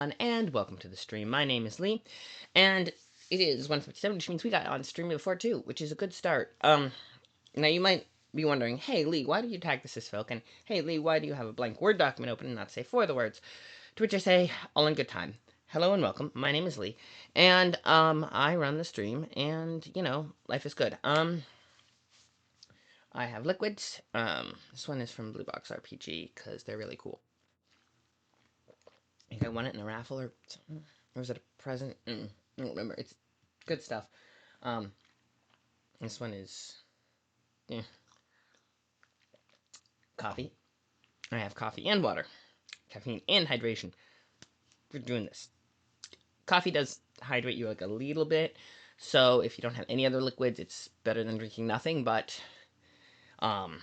And welcome to the stream. My name is Lee, and it is 1:57, which means we got on stream before too, which is a good start. Now you might be wondering, hey Lee, why do you tag this as Filk? And hey Lee, why do you have a blank Word document open and not say for the words? To which I say, all in good time. Hello and welcome. My name is Lee, and I run the stream, and life is good. I have liquids. This one is from Blue Box RPG because they're really cool. I think I won it in a raffle or something. Or was it a present? I don't remember. It's good stuff. Um, this one is coffee. I have coffee and water, caffeine and hydration. We're doing this. Coffee does hydrate you like a little bit, so if you don't have any other liquids, it's better than drinking nothing. But um,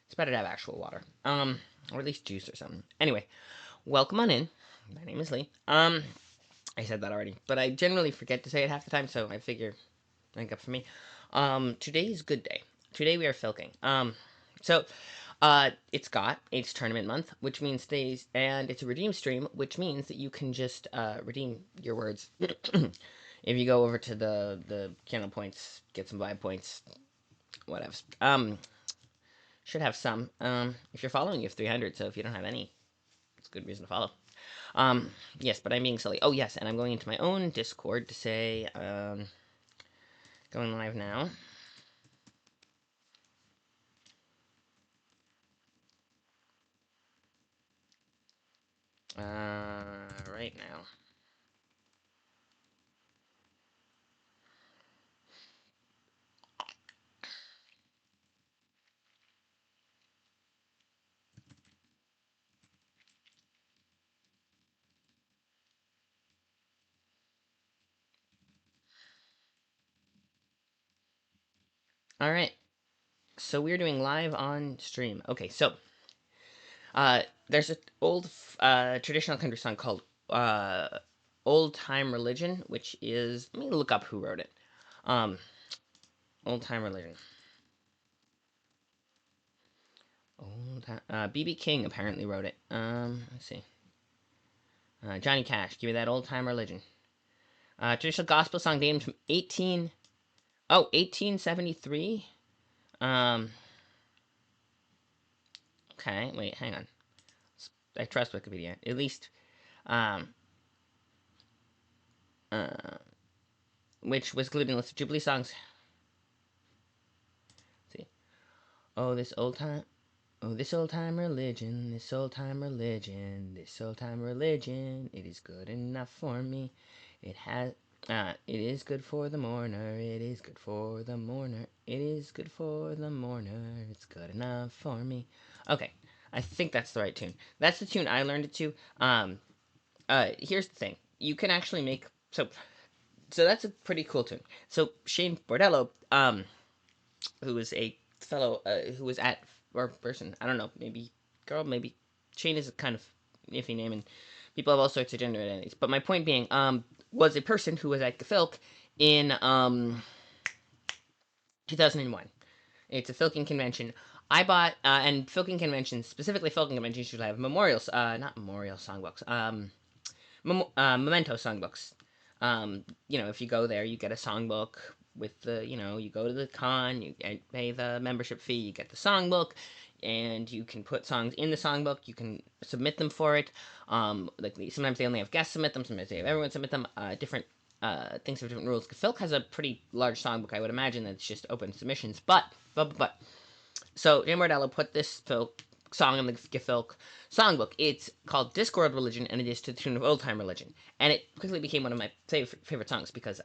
it's better to have actual water, or at least juice or something. Anyway, welcome on in. My name is Lee. I said that already, but I generally forget to say it half the time, so I figure make up for me. Today's good day. Today we are filking. So it's tournament month, which means days, and it's a redeem stream, which means that you can just redeem your words. If you go over to the channel points, get some vibe points, whatever. Should have some. If you're following, you have 300. So if you don't have any, it's a good reason to follow. Yes, but I'm being silly. Oh yes, and I'm going into my own Discord to say going live now. Right now. All right. So we're doing live on stream. Okay, so there's an old traditional country song called uh, "Old Time Religion," which is let me look up who wrote it. Old Time Religion. BB King apparently wrote it. Let's see. Johnny Cash, give me that old time religion. Traditional gospel song dated from 1873. Um, okay, wait, hang on. I trust Wikipedia. At least, um, uh, which was included in a list of Jubilee songs. Let's see. Oh, this old time. Oh, this old time religion, this old time religion, this old time religion, it is good enough for me. It is good for the mourner, it is good for the mourner, it is good for the mourner, it's good enough for me. Okay, I think that's the right tune. That's the tune I learned it to. Here's the thing. You can actually make, so that's a pretty cool tune. So Shane Bordello, who is a fellow who was at or person, I don't know, maybe girl, maybe Shane is a kind of iffy name, and people have all sorts of gender identities. But my point being, was a person who was at Gefilk in 2001. It's a Filking convention. I bought and Filking conventions, specifically Filking conventions, should have memorials, not memorial songbooks, memento songbooks. If you go there, you get a songbook with you go to the con, you pay the membership fee, you get the songbook, and you can put songs in the songbook. You can submit them for it. Sometimes they only have guests submit them, sometimes they have everyone submit them. Different things have different rules. Filk has a pretty large songbook. I would imagine that's just open submissions, but. So Jim Mordello put this song in the Gefilk songbook. It's called Discworld Religion, and it is to the tune of Old Time Religion. And it quickly became one of my favorite songs because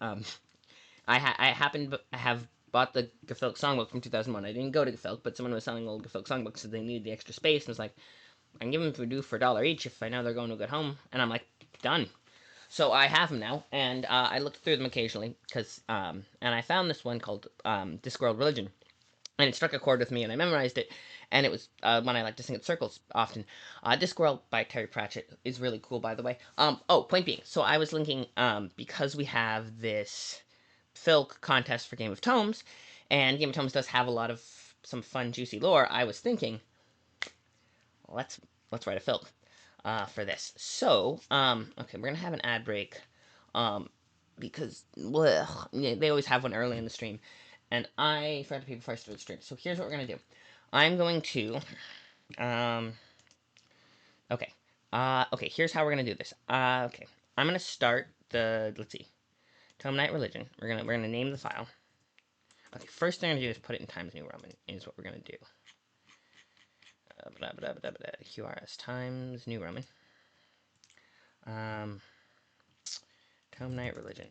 I happened to have bought the Gefilk songbook from 2001. I didn't go to Gefilk, but someone was selling old Gefilk songbooks, so they needed the extra space, and was like, I can give them for due for $1 each if I know they're going to a good home. And I'm like, done. So I have them now, and I look through them occasionally, and I found this one called Discworld Religion, and it struck a chord with me, and I memorized it, and it was one I like to sing at circles often. Discworld by Terry Pratchett is really cool, by the way. Point being, so I was linking, because we have this Filk contest for Game of Tomes, and Game of Tomes does have a lot of some fun, juicy lore, I was thinking, let's write a Filk. for this. So, okay, we're gonna have an ad break, um, because blech, yeah, they always have one early in the stream, and I forgot to pee before I started the stream. So here's what we're gonna do. I'm going to, um, okay, okay. Here's how we're gonna do this. Okay, I'm gonna start the. Let's see, Tome Night Religion. We're gonna name the file. Okay, first thing I'm gonna do is put it in Times New Roman. Is what we're gonna do. QRS Times New Roman. Um, Tome Night Religion.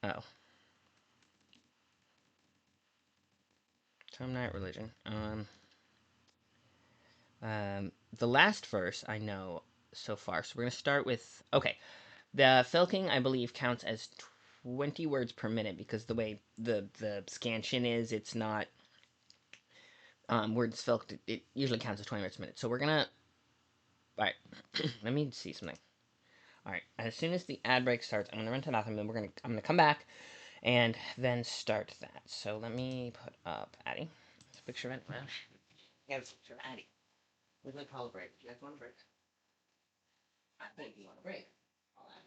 Oh, Tome Night Religion. The last verse I know so far. So we're gonna start with okay. The Felking, I believe, counts as 20 words per minute because the way the scansion is, it's not words filked. It usually counts as 20 words per minute. So we're gonna. All right. Let me see something. All right. As soon as the ad break starts, I'm gonna run to the bathroom. Then I'm gonna come back and then start that. So let me put up Addie. It's a picture of it. Well, yeah, it's a picture of Addie. We're gonna call a break. Do you guys want a break? I think you want a break. All that.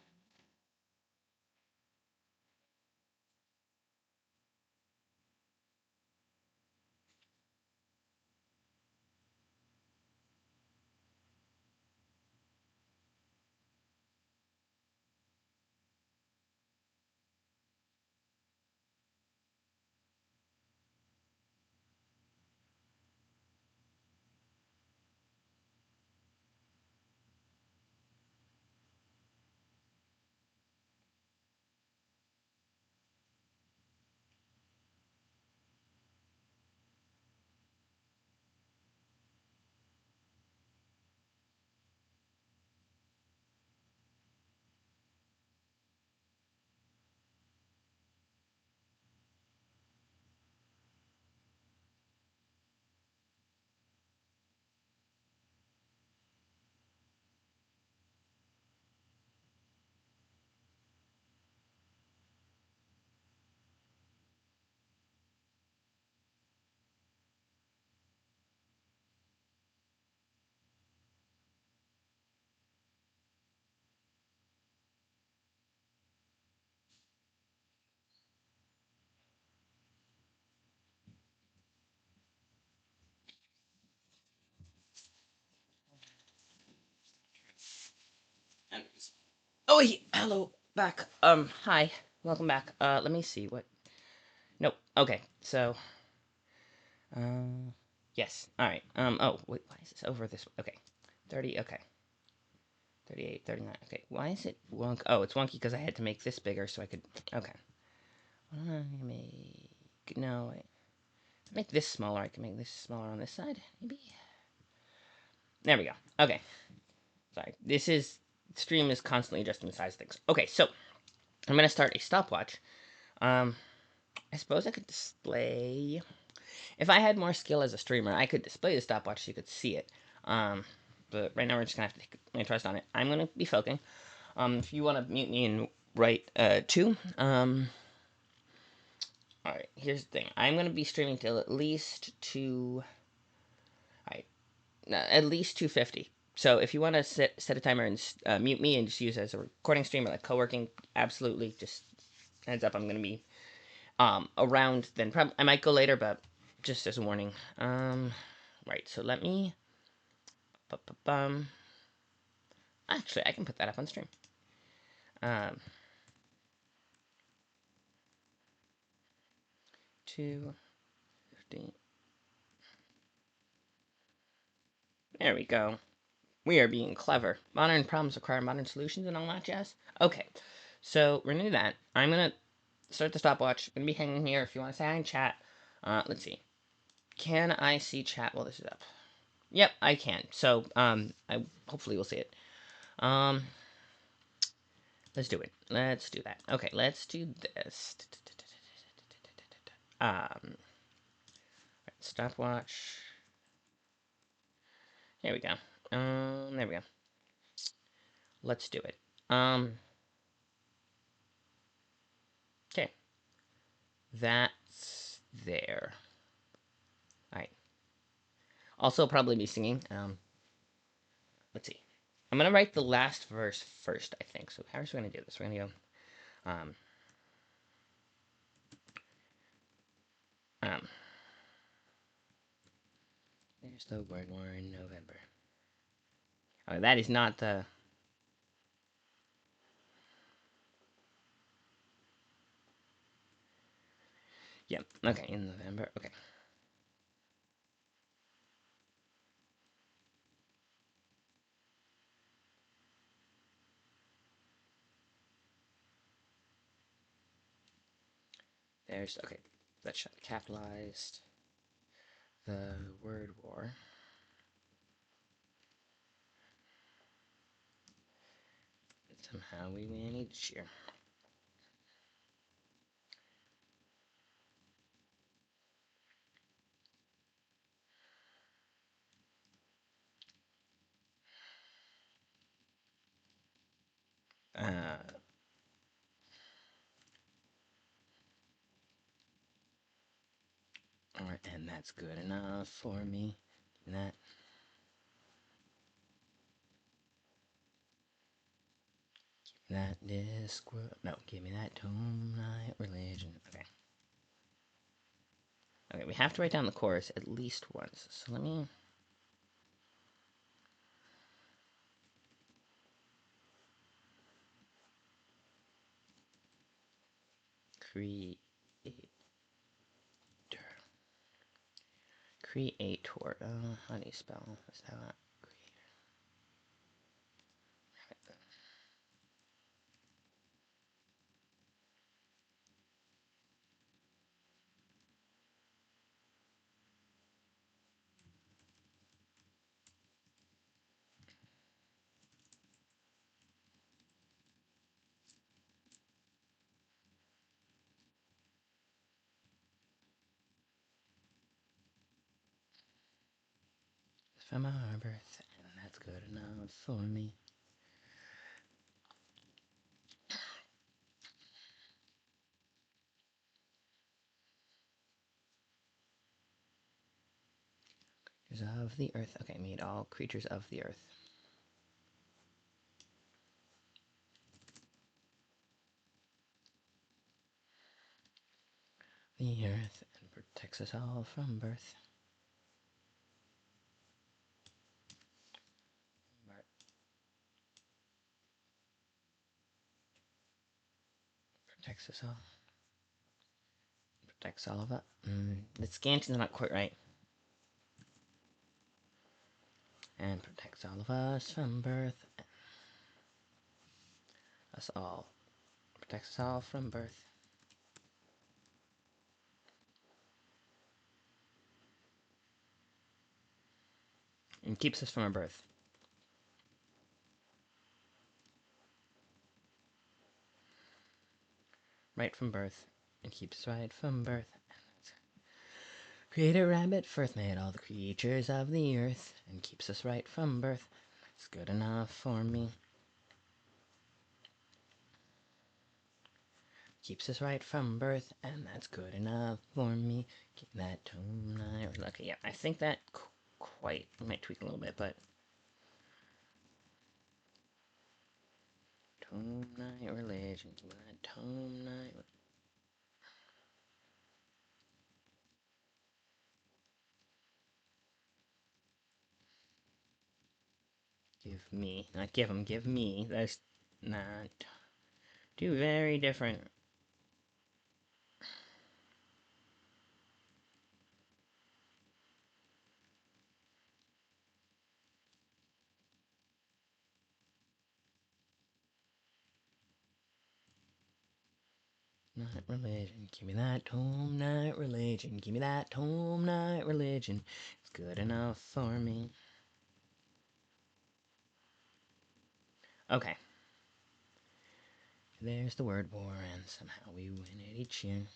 Oh, hello, back. Hi, welcome back. Let me see what. Nope. Okay, so, yes. All right. Oh, wait. Why is this over this? Okay, 30. Okay, 38, 39. Okay, why is it wonk? Oh, it's wonky because I had to make this bigger so I could. Okay. What do I make? No, make this smaller. I can make this smaller on this side, maybe. There we go. Okay. Sorry. This is stream is constantly adjusting the size of things. Okay, so I'm gonna start a stopwatch. Um, I suppose I could display. If I had more skill as a streamer, I could display the stopwatch so you could see it. But right now we're just gonna have to take my trust on it. I'm gonna be filking. If you want to mute me and write two. All right. Here's the thing. I'm gonna be streaming till at least two. All right. At least 250. So if you want to set a timer and mute me and just use it as a recording stream or like co-working, absolutely. Just heads up, I'm gonna be around then. Probably I might go later, but just as a warning. Right. So let me. Actually, I can put that up on stream. Um, 250. There we go. We are being clever. Modern problems require modern solutions and all that jazz. Okay, so we're gonna do that. I'm gonna start the stopwatch. I'm gonna be hanging here. If you want to say hi in chat, let's see. Can I see chat while this is up? Yep, I can. So I hopefully will see it. Um, let's do it. Let's do that. Okay, let's do this. Stopwatch. There we go. There we go. Let's do it. Okay. That's there. Alright. Also, probably be singing. let's see. I'm gonna write the last verse first, I think. So how's we gonna do this? We're gonna go. Um. There's the word war in November. Oh, that is not the. Yep. Okay, in November. Okay. There's okay. That should be capitalized. The word war. Somehow we win each year. Uh, Alright, and that's good enough for me. That. That Discworld. No, give me that tone, night religion. Okay. Okay, we have to write down the chorus at least once. So let me. Creator. Creator. How do you spell? Is that from our birth, and that's good enough for me. Creatures of the earth. Okay, meet all creatures of the earth. The earth and protects us all from birth. Protects us all. Protects all of it. The scansion's not quite right. And protects all of us from birth. Us all. Protects us all from birth. And keeps us from our birth. Right from birth. And keeps us right from birth. Creator rabbit first made all the creatures of the earth. And keeps us right from birth. It's good enough for me. Keeps us right from birth, and that's good enough for me. Keep that tone night. Okay, yeah, I think that quite might tweak a little bit, but tone night religion. Give me that tone night. Give me, not give him. Give me. That's not two very different. Night religion. Give me that tone night religion. Give me that tone night religion. It's good enough for me. Okay. There's the word war, and somehow we win it each year.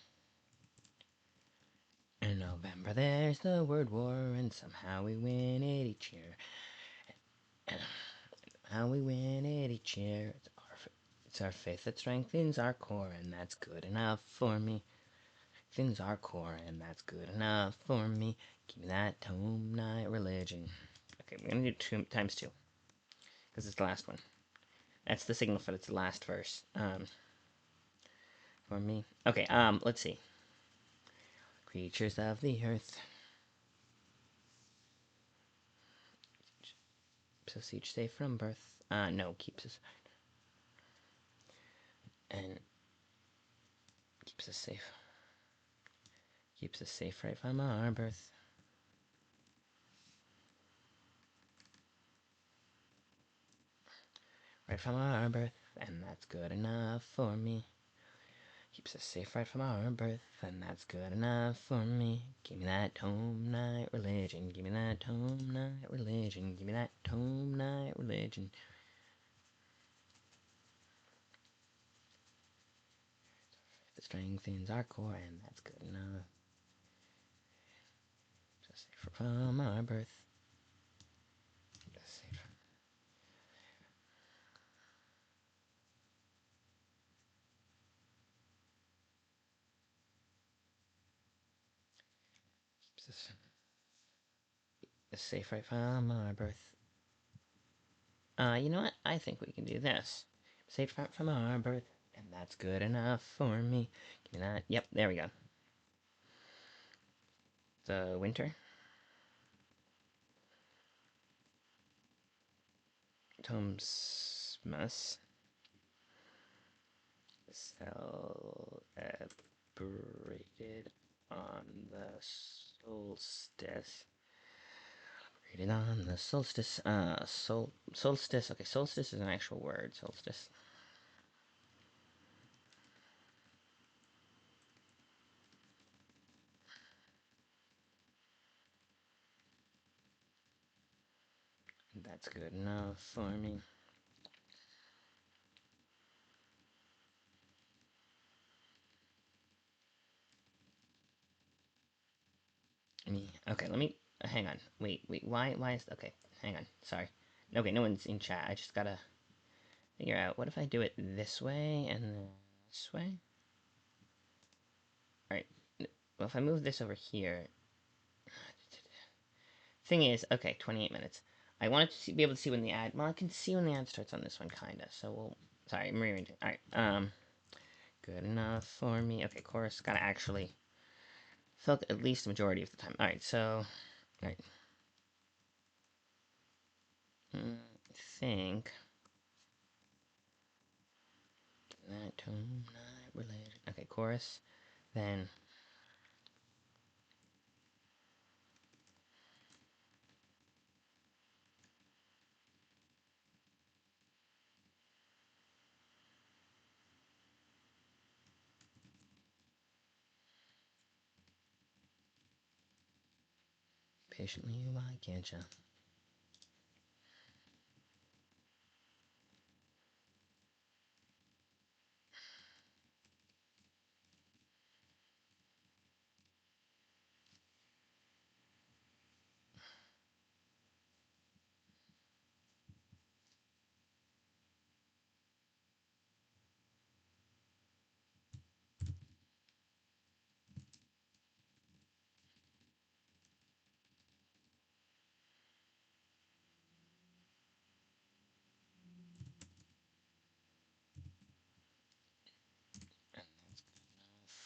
In November, there's the word war, and somehow we win it each year. And how we win it each year. It's our faith that strengthens our core, and that's good enough for me. Strengthens our core, and that's good enough for me. Give me that tome night religion. Okay, we're gonna do two times two. because it's the last one. That's the signal for it's the last verse. For me. Okay. Let's see. Creatures of the earth. Keeps us each safe from birth. No, keeps us and keeps us safe. Keeps us safe right from our birth. Right from our birth, and that's good enough for me. Keeps us safe right from our birth, and that's good enough for me. Give me that home night religion. Give me that home night religion. Give me that home night religion. The strengthens our core, and that's good enough. Just safe from our birth. Just safe. Keeps us safe right from our birth. You know what? I think we can do this. Safe right from our birth, and that's good enough for me. Give me that. Yep, there we go. The winter. Tomsmas. Celebrated on the solstice. Celebrated on the solstice. Solstice. Okay, solstice is an actual word. Solstice. That's good enough for me. Okay, let me hang on. Wait. Why is okay? Hang on. Sorry. Okay, no one's in chat. I just gotta figure out what if I do it this way and then this way. All right. Well, if I move this over here, thing is, okay, 28 minutes. I wanted to be able to see when the ad. Well, I can see when the ad starts on this one, kinda. So we'll. Sorry, I'm rearranging. All right. Good enough for me. Okay, chorus. Gotta actually felt at least the majority of the time. All right. So, all right. I think that tone not related. Okay, chorus. Then patiently, why can't you?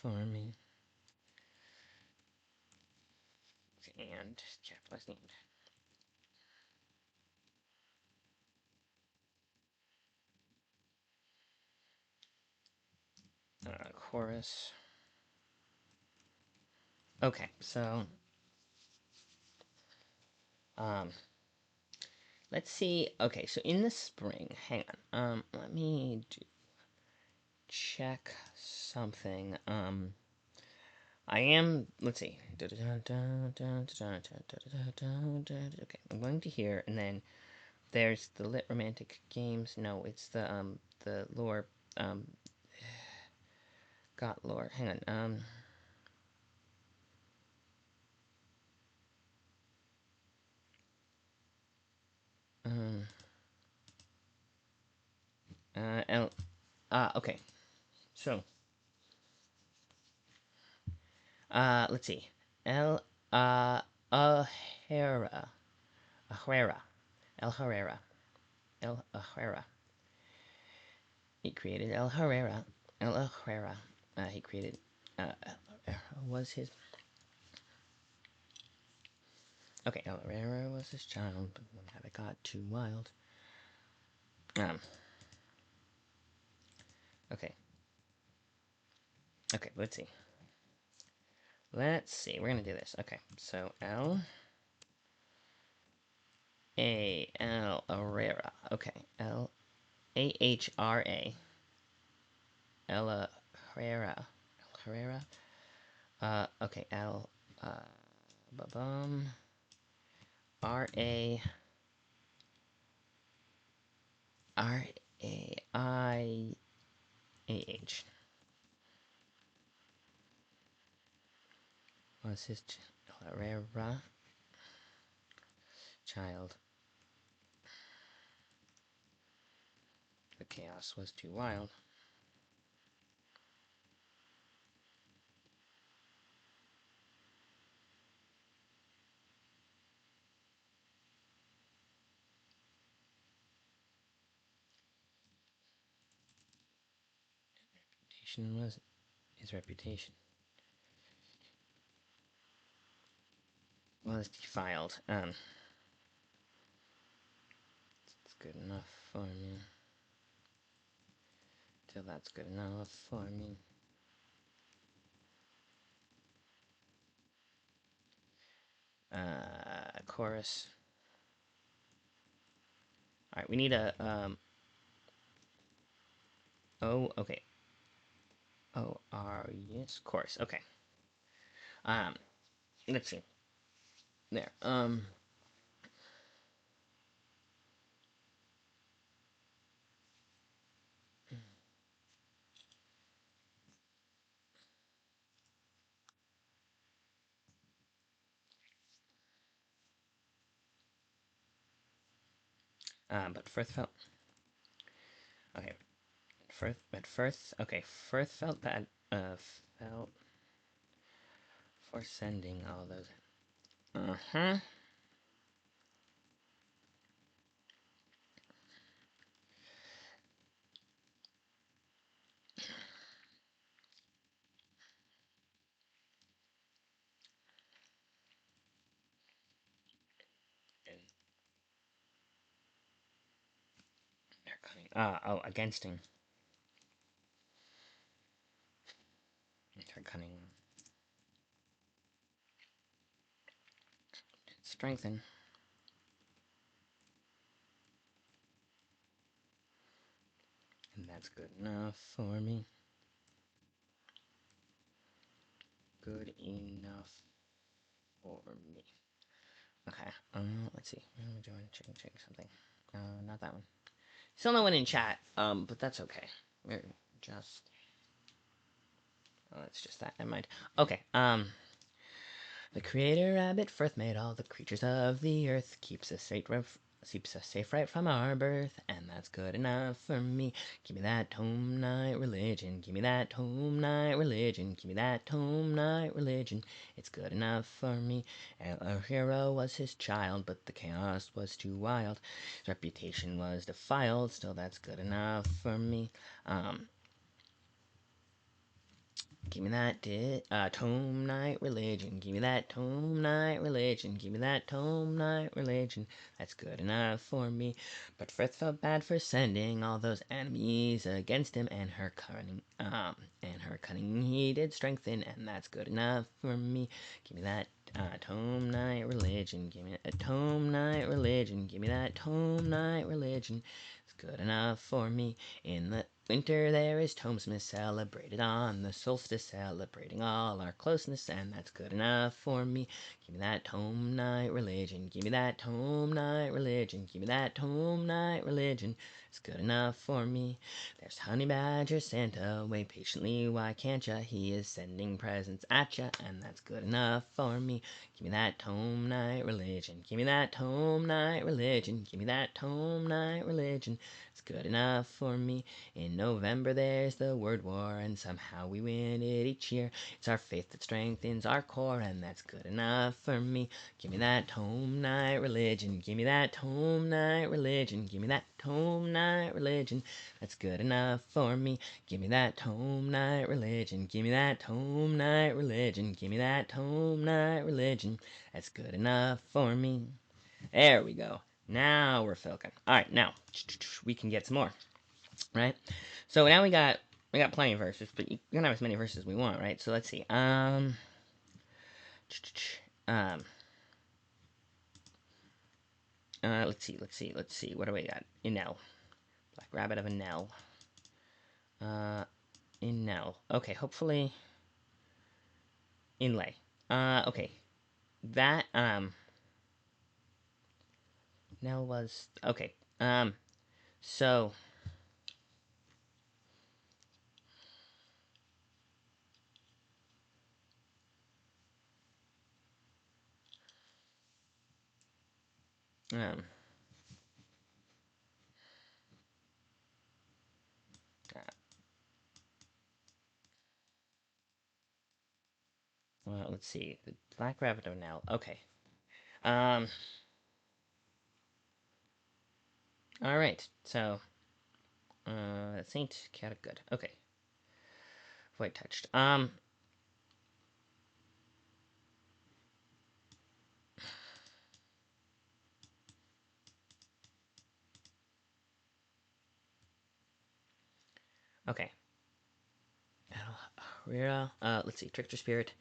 For me. And capitalized and. Chorus. Okay, so um, let's see. Okay, so in the spring, hang on. Let me check something. I am. Let's see. Okay, I'm going to here, and then there's the lit romantic games. No, it's the lore um got lore. Hang on. Um L okay. So let's see. El Ahera. Ahera. El Herrera. El Herrera. He created El Herrera. El Herrera. He created. El Herrera was his. Okay, El Herrera was his child, but when it got too wild. Um. Okay. Okay. Let's see. Let's see. We're gonna do this. Okay. So L Herrera. Okay. L-A-H-R-A. Ella Herrera. Herrera. Okay. L. Bum. R-A. R-A-I-A-H. Was his Herrera child. The chaos was too wild. Reputation was his reputation was defiled. It's good enough for me. Till that's good enough for me. Chorus. All right, we need a O. Okay. O R yes. Chorus. Okay. Um. Let's see. There. But Firth felt. Okay. Firth. Okay. Firth felt bad. Felt for sending all those. Uh-huh. And they're cutting. Oh, against him. They're cutting. Strengthen. And that's good enough for me. Good enough for me. Okay. Let's see. We're doing chicken something. Not that one. Still no one in chat. But that's okay. We're just. Oh, it's just that. Never mind. Okay. The creator rabbit first made all the creatures of the earth, keeps us safe right from our birth, and that's good enough for me. Give me that home night religion, give me that home night religion, give me that home night religion. It's good enough for me. Our hero was his child, but the chaos was too wild. His reputation was defiled, still that's good enough for me. Give me that tome night religion. Give me that tome night religion. Give me that tome night religion. That's good enough for me. But Frith felt bad for sending all those enemies against him, and her cunning he did strengthen, and that's good enough for me. Give me that tome night religion. Give me a tome night religion. Give me that tome night religion. It's good enough for me. In the winter there is Tomesmas celebrated on the solstice, celebrating all our closeness, and that's good enough for me. Give me that home night religion. Give me that home night religion. Give me that home night religion. It's good enough for me. There's Honey Badger Santa, wait patiently, why can't ya? He is sending presents at ya, and that's good enough for me. Give me that home night religion. Give me that home night religion. Give me that home night religion. It's good enough for me. In November there's the word war, and somehow we win it each year. It's our faith that strengthens our core, and that's good enough for me. Give me that home night religion, give me that home night religion, give me that home night religion. That's good enough for me. Give me that home night religion, give me that home night religion, give me that home night religion. That's good enough for me. There we go. Now we're filking. All right, now we can get some more, right? So now we got plenty of verses, but you can have as many verses as we want, right? So let's see. Um, let's see. What do we got? Enel, Black Rabbit of Enel. Enel. Okay, hopefully inlay. Okay, that Nell was okay. So um, uh, well, let's see. The Black Rabbit of Nell. Okay. Um. All right. So, Saint Cat Good. Okay. Void touched. Okay. Rira. Let's see. Trickster Spirit.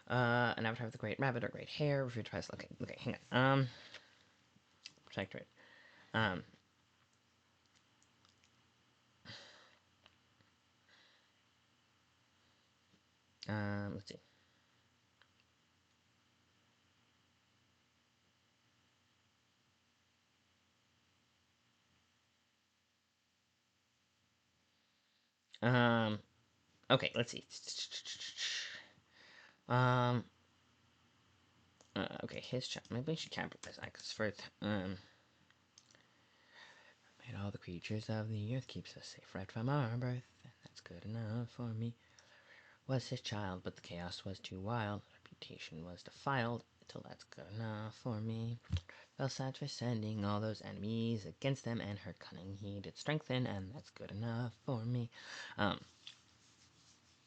An avatar of the Great Rabbit or Great Hare. Refuge tries. Okay. Okay. Hang on. Protectorate. Um. Let's see. Um. Okay. Let's see. Um. Okay. His child. Maybe I should capitalize that because first. Made all the creatures of the earth keeps us safe right from our birth, and that's good enough for me. Was his child, but the chaos was too wild. Reputation was defiled, till that's good enough for me. Belsat for sending all those enemies against them, and her cunning he did strengthen, and that's good enough for me. Um,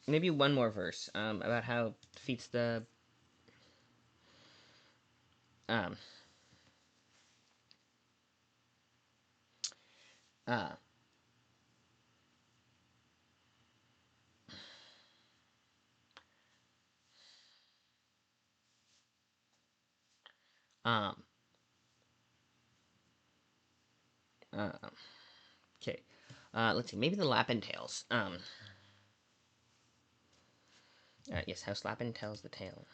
Maybe one more verse about how defeats the um uh um uh, okay. Let's see. Maybe the Lapentails. Yes, how Slappin tells the tale.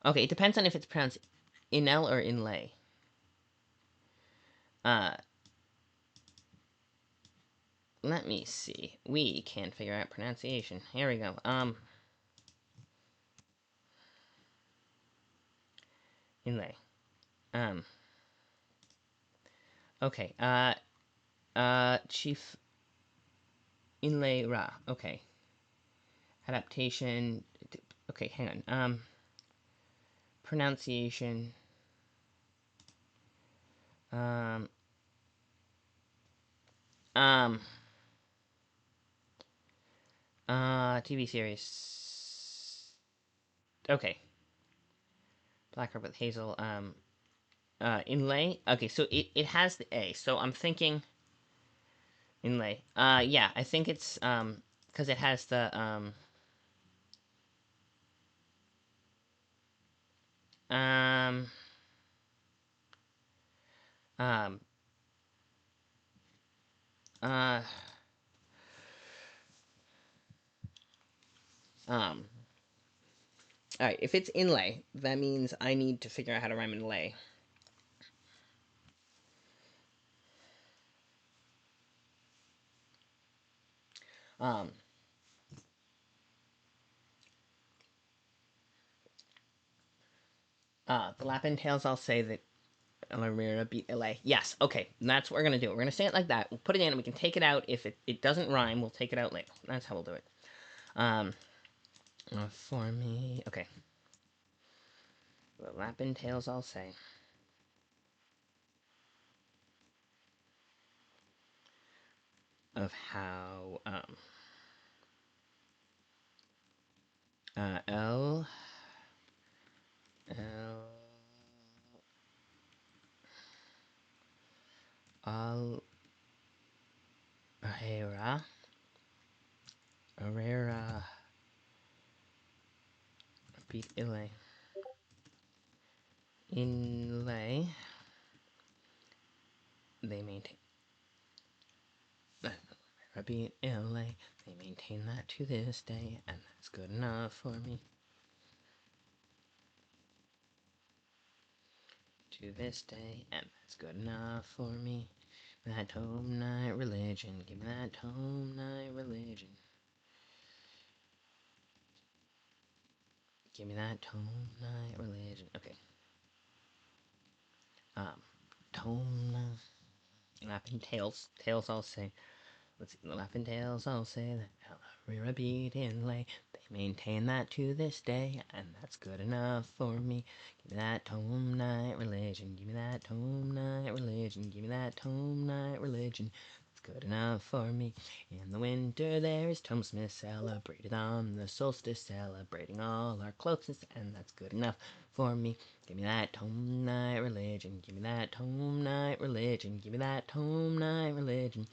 Okay, it depends on if it's pronounced Inel or Inlay. Uh, Let me see. We can figure out pronunciation. Here we go. Inlay. Um, okay. Chief Inlay Ra. Okay. Adaptation. Okay, hang on. Pronunciation. Um, um, TV series. Okay. Black Herb with Hazel. Inlay. Okay, so it has the A. So I'm thinking inlay. Yeah, I think it's because it has the um um uh um. All right, if it's inlay, that means I need to figure out how to rhyme inlay. Um. The Lapin Tales. I'll say that Elmira beat LA. Yes, okay, that's what we're gonna do. We're gonna say it like that. We'll put it in and we can take it out. If it doesn't rhyme, we'll take it out later. That's how we'll do it. Um, for me, okay. The Lappin' Tails, I'll say. Of how, L, Al, Herrera, beat Ile. Inlay, they maintain. Beat LA, they maintain that to this day, and that's good enough for me. To this day, and that's good enough for me. That home night religion, give me that home night religion. Give me that home night religion. Okay. Home night. Lapping tails. Tails, I'll say. Let's see. The Lapping Tails, I'll say that Rira beat Inlay. They maintain that to this day, and that's good enough for me. Give me that home night religion. Give me that home night religion. Give me that home night religion. It's good enough for me. In the winter there is Tomsmith celebrated on the solstice, celebrating all our closeness, and that's good enough for me. Give me that home night religion. Give me that home night religion. Give me that home night religion.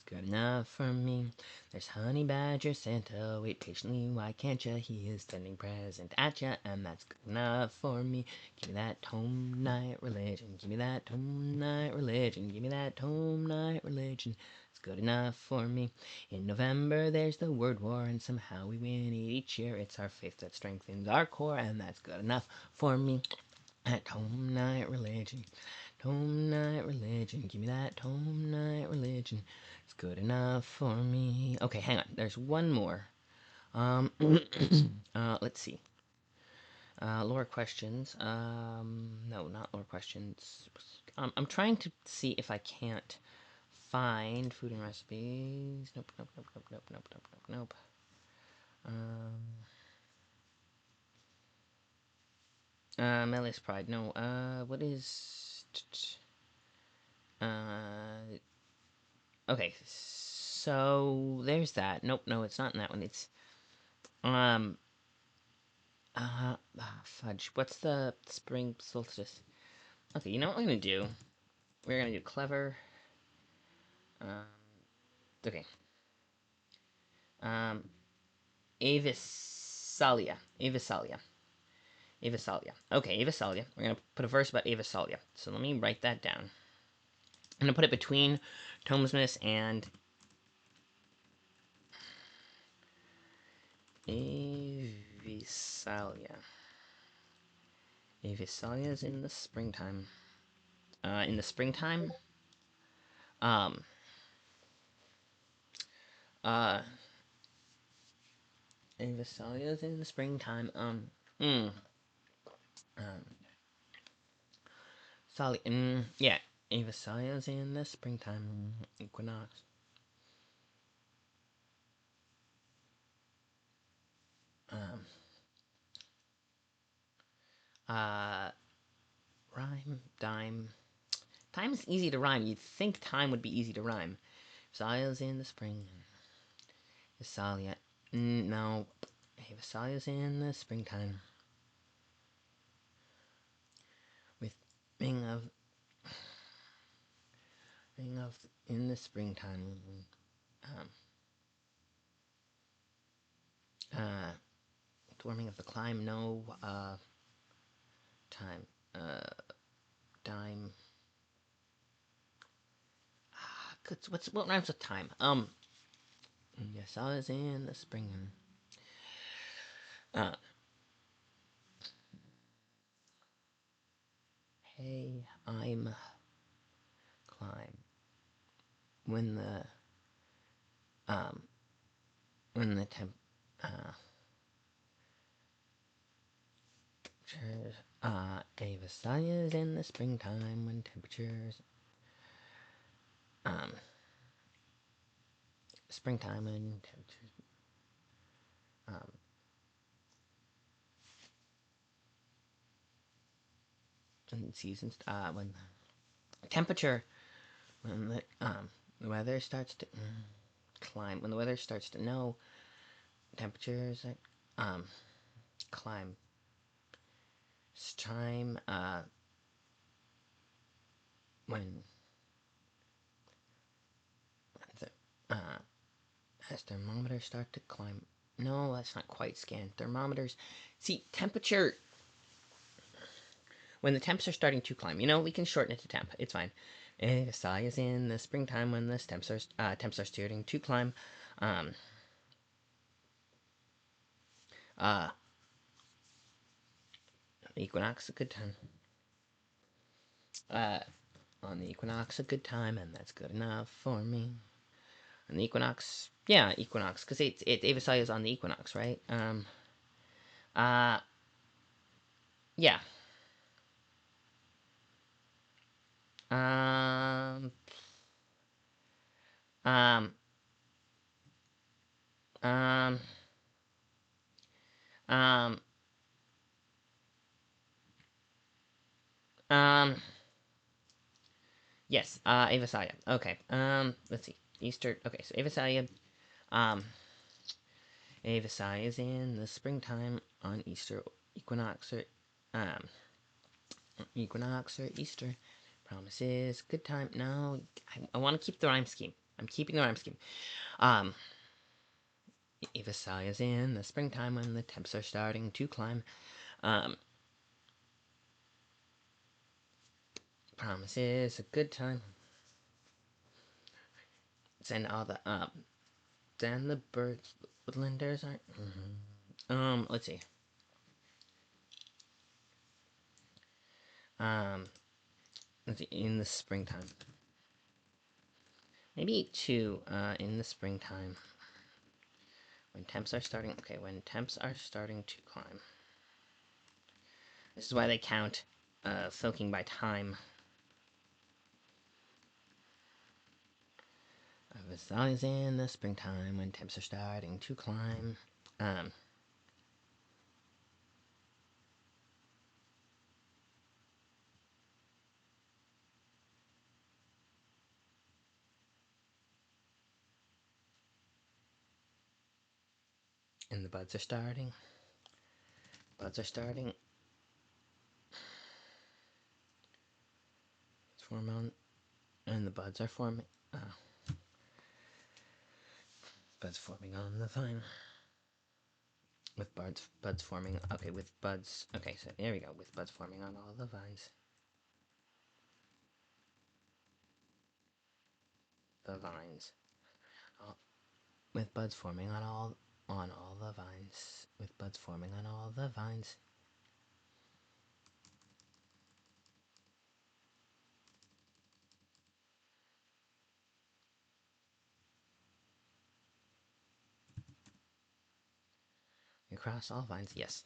Good enough for me. There's Honey Badger Santa, wait patiently, why can't ya? He is sending present at ya, and that's good enough for me. Give me that home night religion. Give me that home night religion. Give me that home night religion. It's good enough for me. In November there's the word war, and somehow we win each year. It's our faith that strengthens our core, and that's good enough for me. At home night religion. Home night religion. Give me that home night religion. It's good enough for me. Okay, hang on. There's one more. Let's see. Lore questions. No, not lore questions. I'm trying to see if I can't find food and recipes. Nope, nope, nope, nope, nope, nope, nope, nope, nope. Melius Pride. No. What is? Okay. So there's that. Nope. No, it's not in that one. It's fudge. What's the spring solstice? Okay, you know what we're gonna do? We're gonna do clever. Um, okay. Um, Avisalia. Avisalia. Avisalia. Okay, Avisalia. We're gonna put a verse about Avisalia. So let me write that down. I'm gonna put it between Tomesmus and Avisalia. Avisalia is in the springtime. In the springtime, um, uh, Avisalia is in the springtime. Sally, yeah, Avisalia is in the springtime equinox. Um, Rhyme, dime. Time is easy to rhyme. You'd think time would be easy to rhyme. Vasalia's in the spring. Vasalia. No. Hey, Vasalia's in the springtime. With ring of in the springtime. Um, Warming of the climb. No. Time. Dime. What rhymes with time? Vasalia's in the spring. Uh, Hey, I'm climb. When the um when the temp A Versailles in the springtime when temperatures, um, springtime when temperatures, um, and seasons, when temperature, when the weather starts to climb, when the weather starts to know temperatures, um, climb, time, when the, as thermometers start to climb. No, that's not quite scan. Thermometers. See, temperature. When the temps are starting to climb, we can shorten it to temp. It's fine. A sigh is in the springtime when the temps are starting to climb. Um, uh, equinox a good time. Uh, on the equinox a good time, and that's good enough for me. On the equinox, yeah, equinox, because Avasai is on the equinox, right? Uh, yeah. Um, um, um, um, um, yes, Avasaya. Okay, let's see. Easter, okay, so Avasaya, um, Avasaya is in the springtime on Easter equinox um, Easter. Promises, good time. No, I want to keep the rhyme scheme. I'm keeping the rhyme scheme. Um, Avasaya is in the springtime when the temps are starting to climb. Um, promises, a good time. Then all the, then the birds, woodlanders aren't. Let's see. Um, in the springtime. Maybe two, in the springtime. When temps are starting, okay, when temps are starting to climb. This is why they count, soaking by time. It's always in the springtime when temps are starting to climb. Um, and the buds are starting. Buds are starting. It's forming on, and the buds are forming. Buds forming on the vine. With buds forming. Okay, with buds. Okay, so there we go. With buds forming on all the vines. The vines. With buds forming on all the vines. With buds forming on all the vines. Across all vines, yes.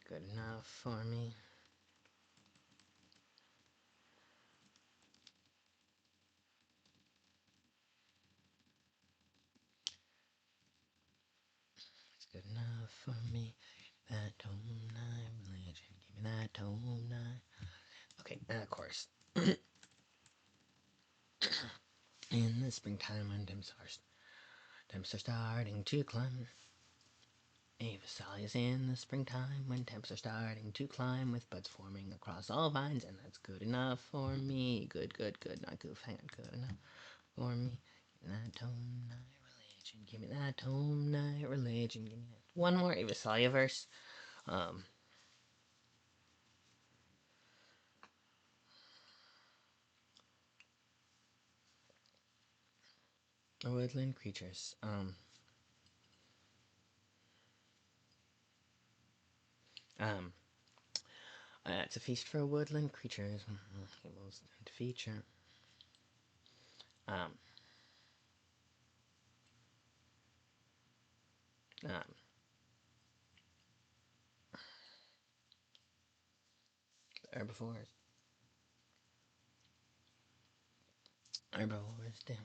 Good enough for me. It's good enough for me. That tone nine religion. Give me that tone nine. Okay, and of course. In the springtime when temps are starting to climb. Avasali is in the springtime when temps are starting to climb with buds forming across all vines, and that's good enough for me. Good, good, good, not goof, hang on, good enough for me. Give me that tone night religion, give me that tone night religion, give me that. One more Avasali verse. Um, woodland creatures. Um, it's a feast for woodland creatures. Most to feature. Um, um, Herbivores. Herbivores. Damn.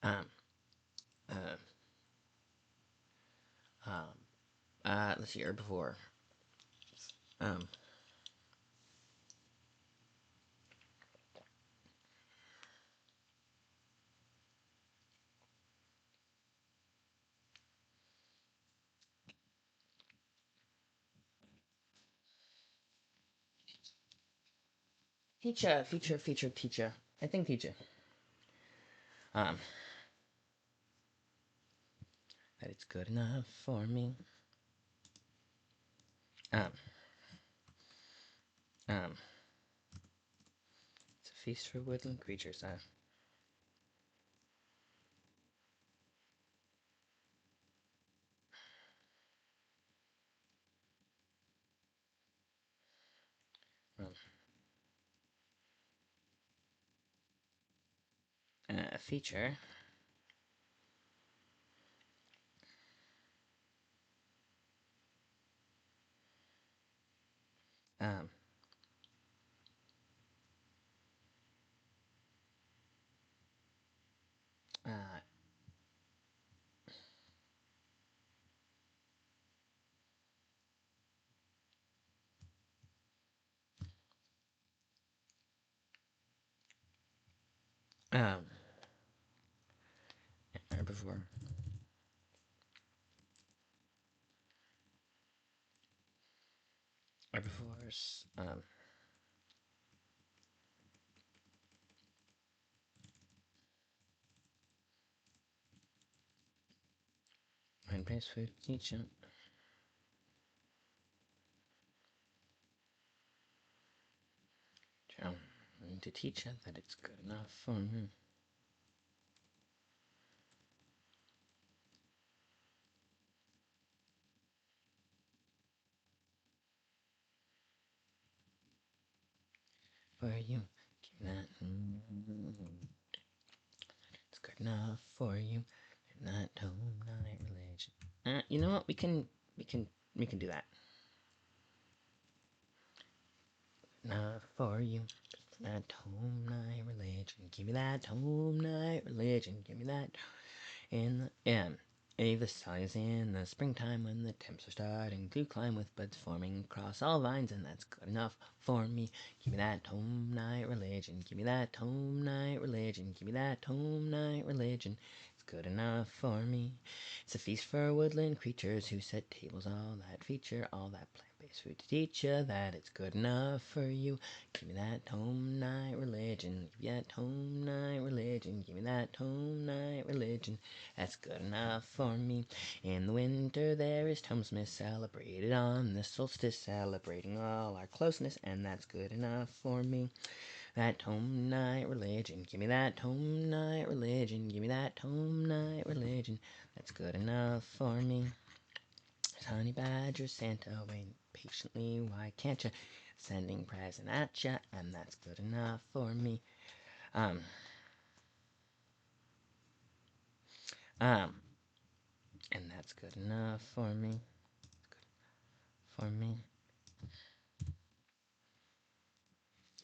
Um. Uh. Um. Let's see. Herbivore. Um. Teacher. I think teacher. Um. That it's good enough for me. Um. Um. It's a feast for woodland creatures. Um, feature. Um. Uh. Um. Herbivore. Herbivores. Plant-based food. Teacher. To teach her that it's good enough for me. For you. Give me that. It's good enough for you. Not home, night religion. You know what? We can do that. Not for you. That home night religion. Give me that home night religion. Give me that. In the the sun is in the springtime when the temps are starting to climb with buds forming across all vines, and that's good enough for me. Give me that home night religion. Give me that home night religion. Give me that home night religion. It's good enough for me. It's a feast for woodland creatures who set tables, all that feature, all that plant-based food to teach you that it's good enough for you. Give me that home night religion. Give me that home night religion. Give me that home night religion. That's good enough for me. In the winter there is Tomsmith celebrated on the solstice, celebrating all our closeness, and that's good enough for me. That home night religion. Give me that home night religion. Give me that home night religion. That's good enough for me. Honey Badger, Santa, waiting patiently, why can't you? Sending present at ya, and that's good enough for me. Um, um, and that's good enough for me. For me.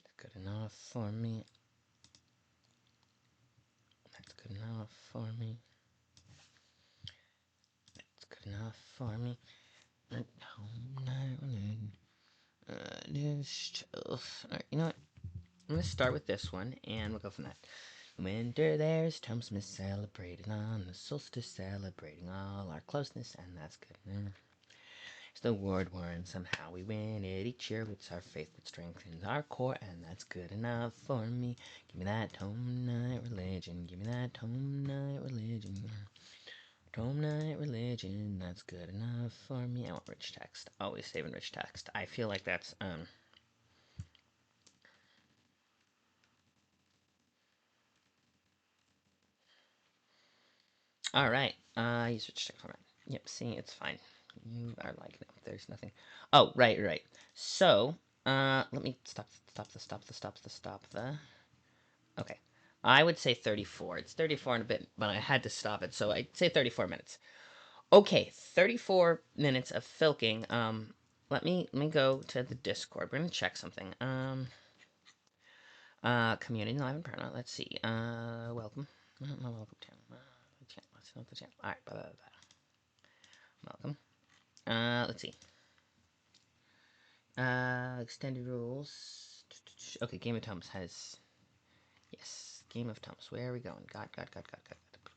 It's good enough for me. That's good enough for me. It's good enough for me. Home night religion. Alright, you know what? I'm gonna start with this one, and we'll go from that. Winter there's Tomsmith celebrating on the solstice, celebrating all our closeness, and that's good enough. It's the ward war, and somehow we win it each year. It's our faith that strengthens our core, and that's good enough for me. Give me that home night religion. Give me that home night religion. Home night religion. That's good enough for me. I want rich text. Always saving rich text. I feel like that's All right. Use rich text format. Yep. See, it's fine. You are like, no, there's nothing. Oh, right. So, let me stop the. Okay. I would say 34. It's 34 and a bit, but I had to stop it, so I'd say 34 minutes. Okay, 34 minutes of filking. Let me go to the Discord. We're gonna check something. Community live and partner. Let's see. Welcome. No, welcome channel. Let's not the channel. All right, blah, blah, blah. Welcome. Let's see. Extended rules. Okay, Game of Tomes has. Yes, Game of Tomes. Where are we going? God.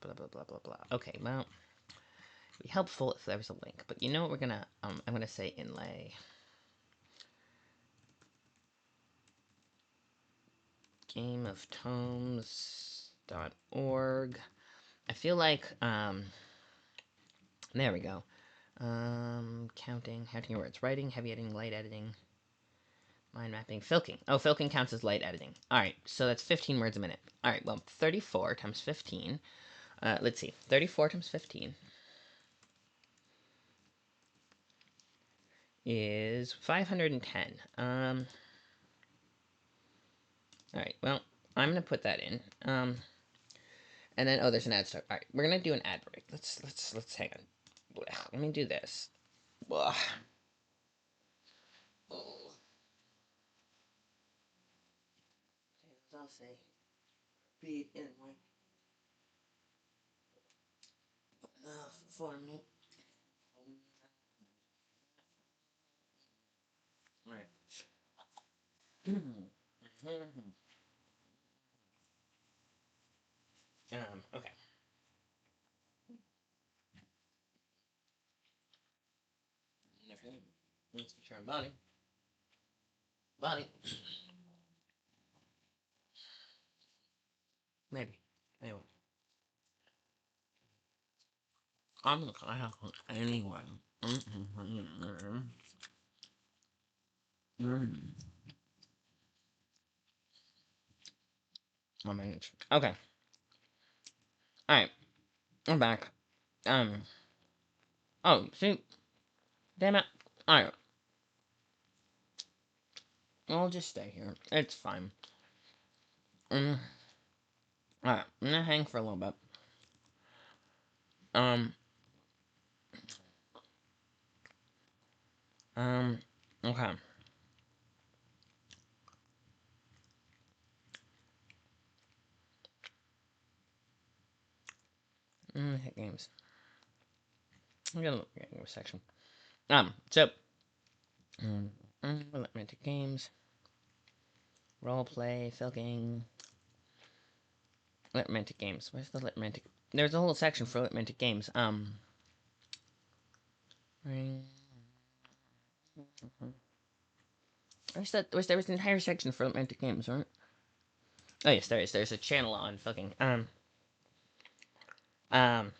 Blah blah blah blah blah. Okay, well, it'd be helpful if there was a link. But you know what we're gonna? I'm gonna say inlay. GameofTomes.org. I feel like there we go. Counting your words. Writing, heavy editing, light editing, mind mapping, filking. Oh, filking counts as light editing. Alright, so that's 15 words a minute. Alright, well, 34 times 15. Let's see. 34 times 15 is 510. Alright, well, I'm gonna put that in. And then, oh, there's an ad start. Alright, we're gonna do an ad break. Let's hang on. Let me do this. Ugh. I'll say beat in my for me. Right. Okay. Let's be sure body. Body. Maybe. Anyway. I'm gonna anyway. Okay. Alright. I'm back. Oh, see? Damn it. Alright. I'll just stay here. It's fine. Alright. I'm gonna hang for a little bit. Okay. Hit games. I'm gonna look at games section. So. Romantic games. Roleplay, filking. Romantic games. Where's the romantic? There's a whole section for romantic games. There was an entire section for romantic games, right? Oh yes, there is. There's a channel on fucking um um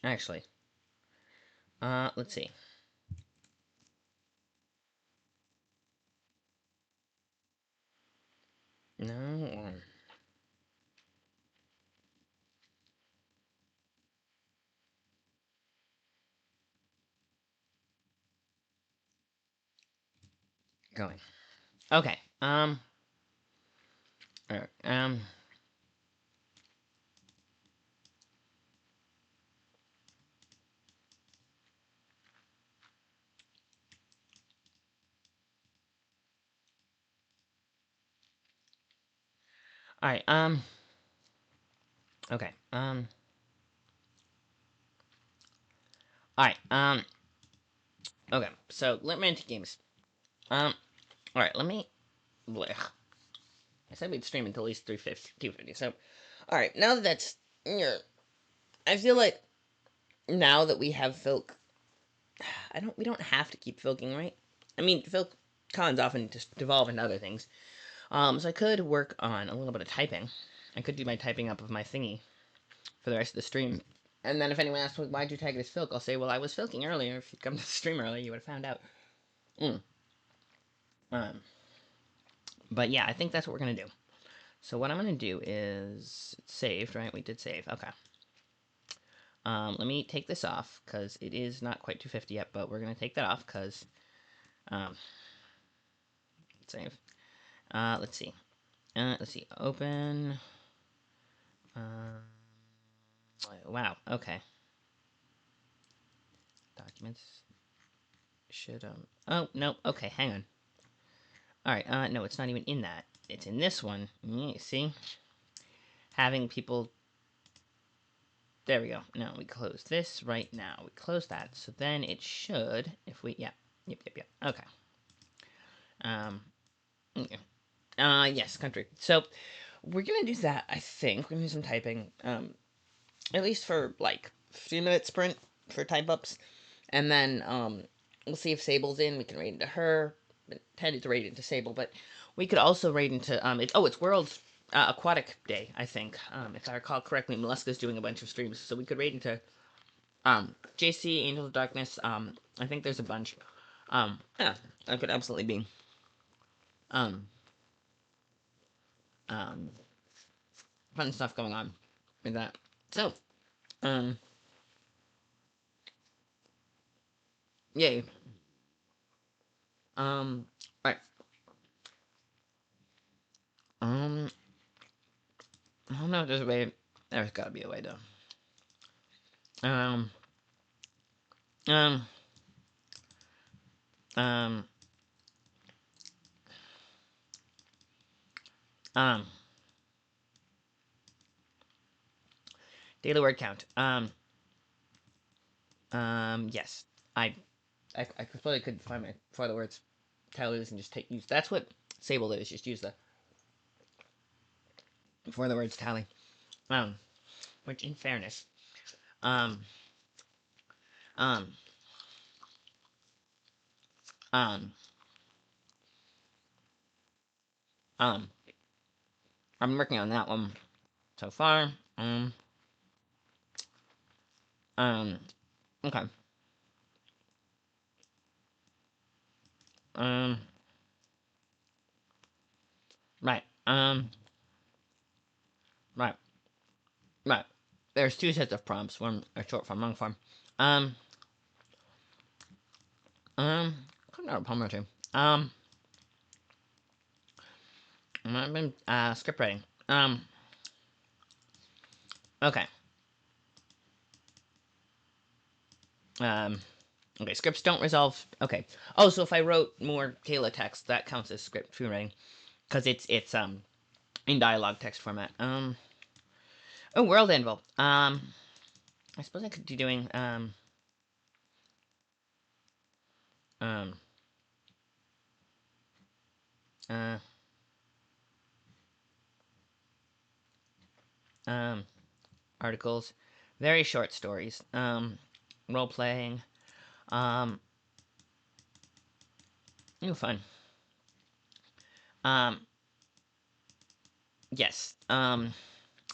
actually let's see. No. Going. Okay. Alright, Alright, okay. Alright, okay. So romantic games. Alright, let me blech. I said we'd stream until at least 250. So, all right. Now that that's, I feel like now that we have Filk, we don't have to keep Filking, right? I mean, Filk cons often just devolve into other things. So I could work on a little bit of typing. I could do my typing up of my thingy. for the rest of the stream. And then if anyone asks, well, why'd you tag it as Filk? I'll say, well, I was filking earlier. If you'd come to the stream earlier, you would have found out. Mm. Um, but yeah, I think that's what we're going to do. So what I'm going to do is, it's saved, right? We did save. Okay. Let me take this off, because it is not quite 250 yet, but we're going to take that off, because, save. Let's see. Open. Wow, okay. Documents. Should, oh, no, okay, hang on. Alright, no, it's not even in that. It's in this one. See? Having people... There we go. Now we close this right now. We close that. So then it should, if we... Yeah. Yep. Okay. Okay. Yes, country. So, we're gonna do that, I think. We're gonna do some typing. At least for, like, 3-minute sprint for type-ups. And then, we'll see if Sable's in. We can raid into her. Intended to raid into Sable, but we could also raid into, it's World Aquatic Day, I think. If I recall correctly, Mollusca's doing a bunch of streams, so we could raid into, JC, Angel of Darkness, I think there's a bunch. Yeah, that could absolutely be, um, fun stuff going on with that. So, yay. Right. I don't know if there's a way. There's gotta be a way to. Um, um, um, um, daily word count. Yes. I probably could find my for the words titles and just use. That's what Sable is. Just use the for the words tally. Which in fairness, um, um, um, um, I'm working on that one so far. Um, okay. Um, right. Right. Right. There's two sets of prompts. One a short form, long form. Um, Come down a poem or two. I've been script writing. Okay. Okay, scripts don't resolve. Okay. Oh, so if I wrote more Kayla text, that counts as script writing, because it's in dialogue text format. Oh, World Anvil. I suppose I could be doing um, uh, articles, very short stories, role playing, fun. Yes.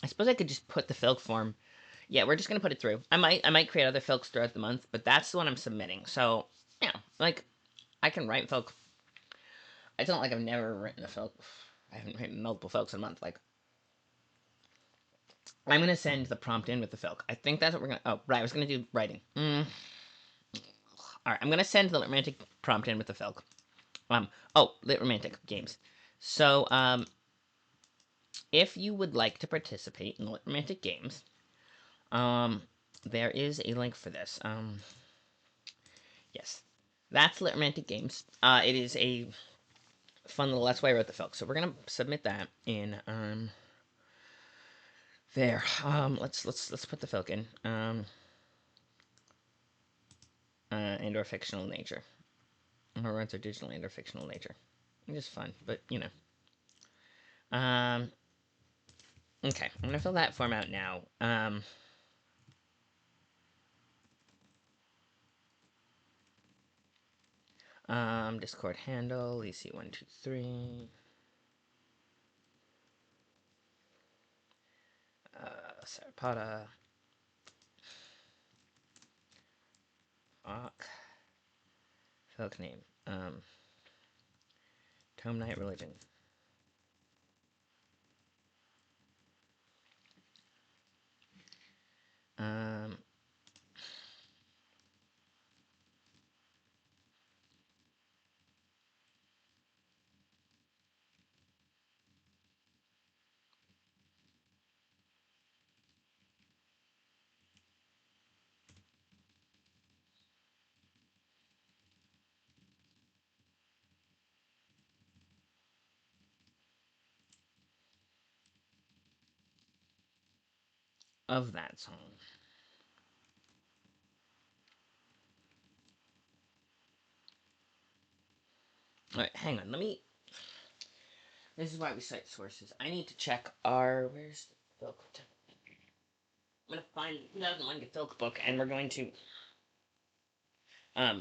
I suppose I could just put the filk form. Yeah, we're just gonna put it through. I might create other filks throughout the month, but that's the one I'm submitting. So yeah, like I can write filk. It's not like I've never written a filk. I haven't written multiple filks in a month. Like I'm gonna send the prompt in with the filk. I think that's what we're gonna. Oh, right. I was gonna do writing. All right. I'm gonna send the romantic prompt in with the filk. Lit romantic games. So if you would like to participate in lit romantic games, there is a link for this. Yes, that's lit romantic games. It is a fun little. That's why I wrote the filk. So we're gonna submit that in there. Let's put the filk in. And or fictional nature. Romance or digital and or fictional nature. Just fun, but you know. Okay, I'm gonna fill that form out now. Discord handle, EC123. Potta. Fuck. Folk name. Tome Night Religion. Um. Of that song. Alright, hang on. Let me. This is why we cite sources. I need to check our. Where's the book? I'm gonna find 2001 Gefilk book, and we're going to.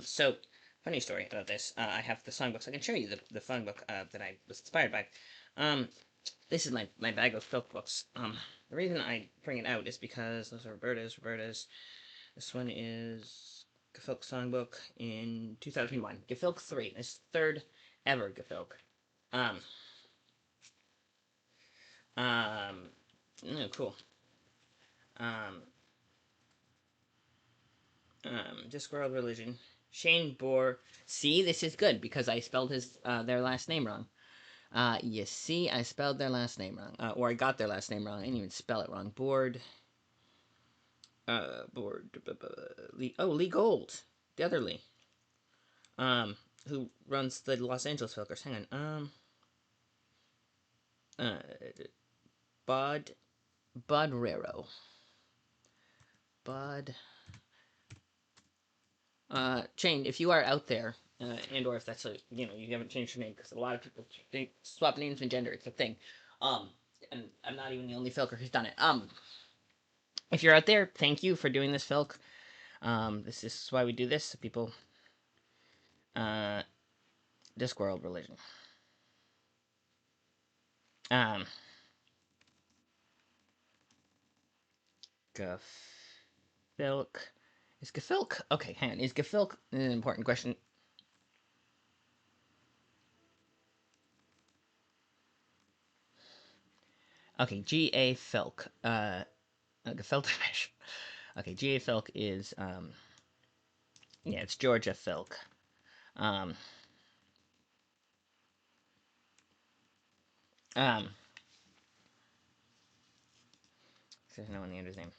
So, funny story about this. I have the songbooks. I can show you the songbook that I was inspired by. Um, this is my bag of Filk books. The reason I bring it out is because those are Roberta's. This one is Gefilk songbook in 2001. Gefilk 3. This third ever Gefilk. Um, cool. Um, Discworld Religion. Shane Bohr. See, this is good because I spelled their last name wrong. You see, I spelled their last name wrong, or I got their last name wrong. I didn't even spell it wrong. Lee Gold, the other Lee, who runs the Los Angeles Filkers. Hang on, uh, Bud, Bud Rero, Bud. Shane, if you are out there, and or if that's you haven't changed your name because a lot of people swap names and gender. It's a thing. Um, and I'm not even the only Filker who's done it. If you're out there, thank you for doing this, Filk. This is why we do this. So people, uh, Discworld Religion. Um, Gefilk. Is Gefilk? Okay, hang on. Is Gefilk an important question? Okay, G.A. Filk. Gefelterfish. Okay, G.A. Filk is, yeah, it's Georgia Filk. Um, um, there's no one the other's name.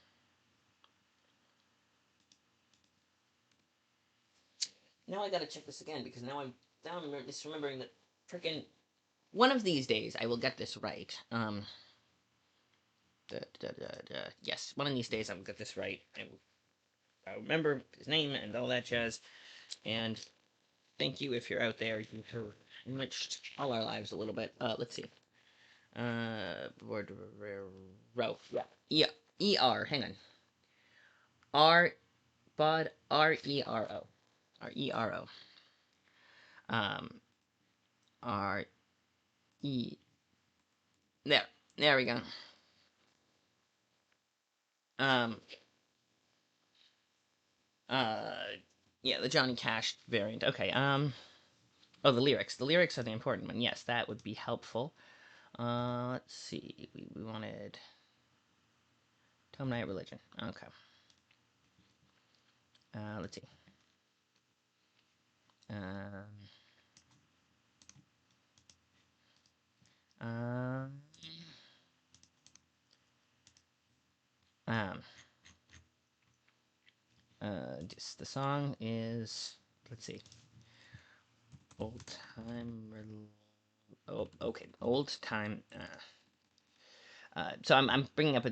Now I gotta check this again because now I'm misremembering that freaking one of these days I will get this right. Yes, one of these days I will get this right. I'll remember his name and all that jazz. And thank you if you're out there. You have enriched all our lives a little bit. Let's see. Row. Yeah. E-R. Hang on. R. Bud. R-E-R-O. R-E-R-O. Um. R-E. There. There we go. Um. Uh. Yeah, the Johnny Cash variant. Okay. Oh, the lyrics. The lyrics are the important one. Yes, that would be helpful. Let's see. We wanted Tome Night Religion. Okay. Let's see. Um. Um. Um. Just the song is. Let's see. Old time. Oh, okay. Old time. So I'm bringing up the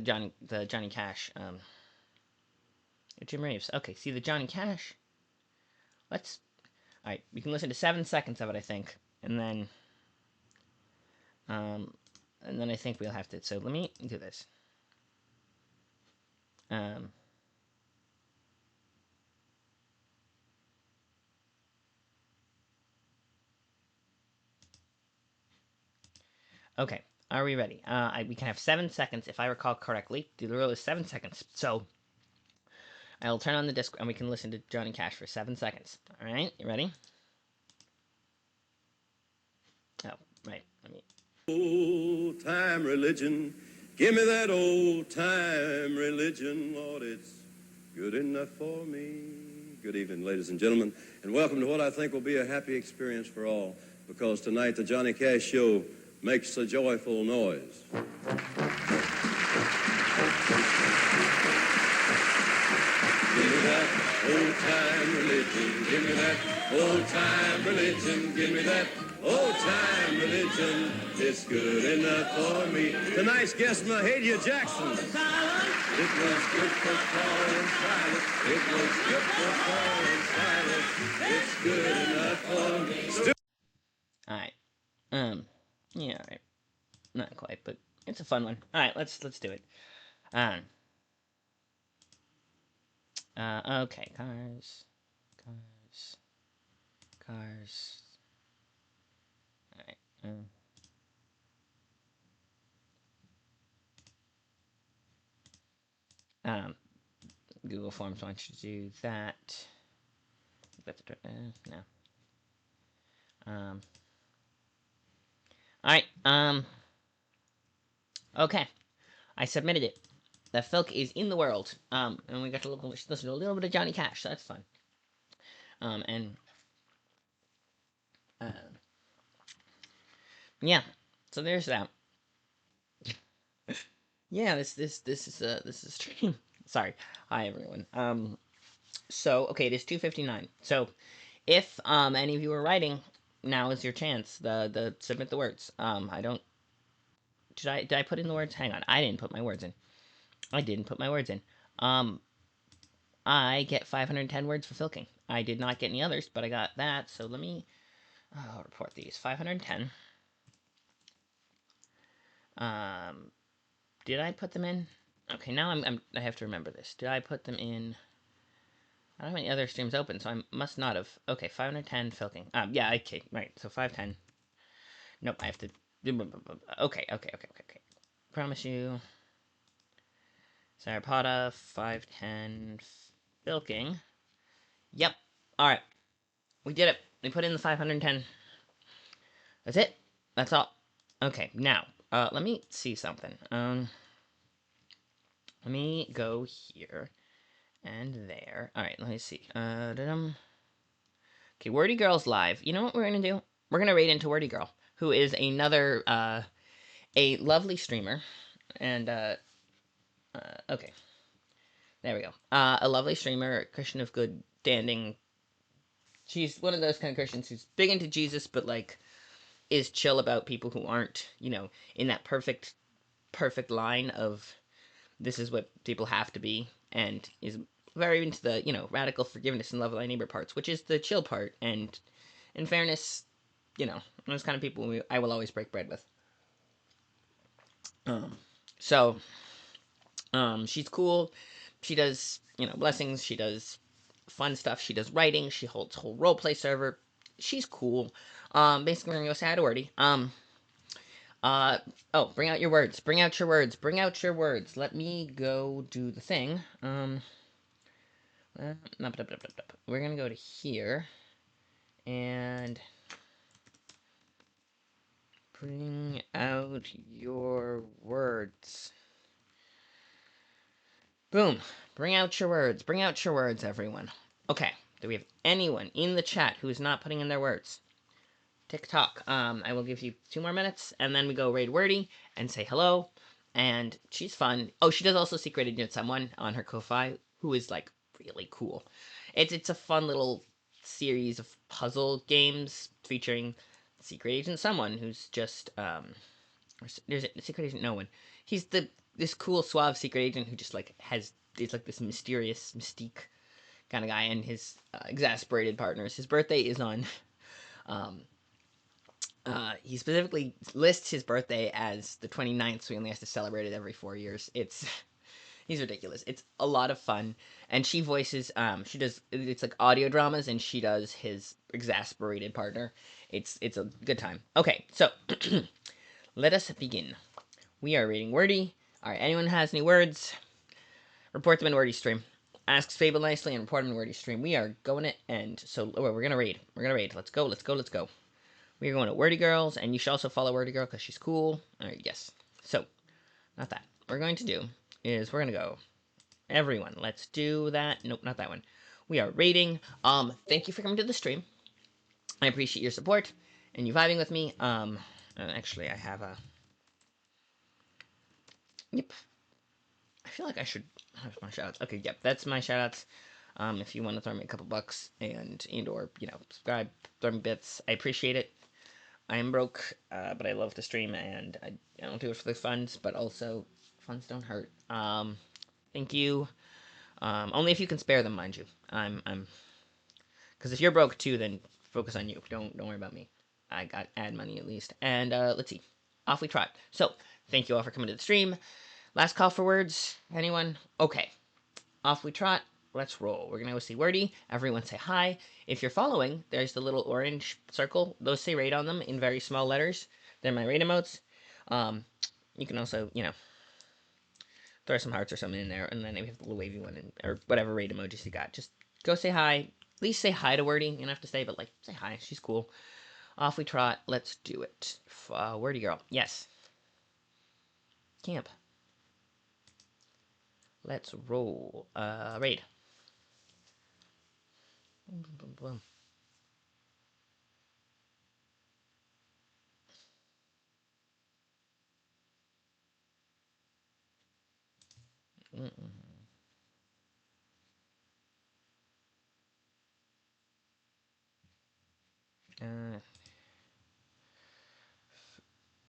Johnny Cash. Jim Reeves. Okay. See the Johnny Cash. Let's. All right. We can listen to 7 seconds of it, I think, and then. Um, and then I think we'll have to. So let me do this. Um. Okay. Are we ready? We can have 7 seconds, if I recall correctly. The rule is 7 seconds. So I'll turn on the disc and we can listen to Johnny Cash for 7 seconds. All right, you ready? Oh, right. Let me. Old time religion, give me that old time religion, Lord, it's good enough for me. Good evening, ladies and gentlemen, and welcome to what I think will be a happy experience for all, because tonight the Johnny Cash Show makes a joyful noise. Give me that old-time religion, give me that old-time religion, give me that old-time religion, it's good enough for me. Tonight's guest, Mahalia Jackson. It was good for Paul and Silas, it was good for Paul and Silas, it's good enough for me. Alright. Yeah, alright. Not quite, but it's a fun one. Alright, let's do it. Okay, cars. Alright. Google Forms wants you to do that. No. Alright, okay. I submitted it. The Filk is in the world. And we got to listen to a little bit of Johnny Cash, so that's fun. Yeah. So there's that. Yeah, this is stream. Sorry. Hi everyone. So okay, it is 2:59. So if any of you are writing, now is your chance. The submit the words. I don't. Did I put in the words? Hang on, I didn't put my words in. I didn't put my words in. I get 510 words for filking. I did not get any others, but I got that. So let me report these. 510. Did I put them in? Okay, now I have to remember this. Did I put them in? I don't have any other streams open, so I must not have. Okay, 510 filking. Yeah, okay, right. So 510. Nope, I have to. Okay. Promise you. Sarapata, 510 filking. Yep. Alright. We did it. We put in the 510. That's it. That's all. Okay, now, let me see something. Let me go here and there. Alright, let me see. Okay, Wordy Girl's live. You know what we're gonna do? We're gonna raid into Wordy Girl, who is another, a lovely streamer. And, okay. There we go. A lovely streamer, Christian of good standing. She's one of those kind of Christians who's big into Jesus, but, like, is chill about people who aren't, in that perfect line of this is what people have to be, and is very into the, radical forgiveness and love of thy neighbor parts, which is the chill part. And in fairness, those kind of people I will always break bread with. So, she's cool. She does, blessings. She does fun stuff. She does writing. She holds a whole roleplay server. She's cool. Basically, we're gonna go say hi to Wordy. Oh, bring out your words. Bring out your words. Bring out your words. Let me go do the thing. We're gonna go to here. And bring out your words. Boom. Bring out your words. Bring out your words, everyone. Okay. Do we have anyone in the chat who is not putting in their words? TikTok. I will give you 2 more minutes, and then we go raid Wordy and say hello. And she's fun. Oh, she does also Secret Agent someone on her Ko-Fi, who is, like, really cool. It's a fun little series of puzzle games featuring Secret Agent someone who's just, there's a Secret Agent no one. He's this cool, suave Secret Agent who just, like, is, like, this mysterious, mystique kind of guy, and his exasperated partners. His birthday is on, he specifically lists his birthday as the 29th, so he only has to celebrate it every 4 years. He's ridiculous. It's a lot of fun. And she voices, she does, it's like audio dramas, and she does his exasperated partner. It's a good time. Okay, so, let us begin. We are reading Wordy. Alright, anyone has any words? Report them in Wordy stream. Ask Fable nicely and report them in Wordy stream. We are going to end. So, we're going to raid. We're going to raid. Let's go, let's go, let's go. We're going to Wordy Girls, and you should also follow Wordy Girl because she's cool. Alright, yes. So, not that. What we're going to do is we're going to go. Everyone, let's do that. Nope, not that one. We are raiding. Thank you for coming to the stream. I appreciate your support and you vibing with me. Actually, I have a. Yep. I feel like I should have my shoutouts. Okay, yep, that's my shoutouts. If you want to throw me a couple bucks or subscribe, throw me bits, I appreciate it. I am broke, but I love to stream, and I don't do it for the funds, but also funds don't hurt. Thank you. Only if you can spare them, mind you. Because if you're broke too, then focus on you. Don't worry about me. I got ad money at least. And let's see. Off we trot. So, thank you all for coming to the stream. Last call for words. Anyone? Okay. Off we trot. Let's roll. We're going to go see Wordy. Everyone say hi. If you're following, there's the little orange circle. Those say raid on them in very small letters. They're my raid emotes. You can also, throw some hearts or something in there. And then we have the little wavy one or whatever raid emojis you got. Just go say hi. At least say hi to Wordy. You don't have to say, but say hi. She's cool. Off we trot. Let's do it. Wordy girl. Yes. Camp. Let's roll. Raid. Boom, boom, boom.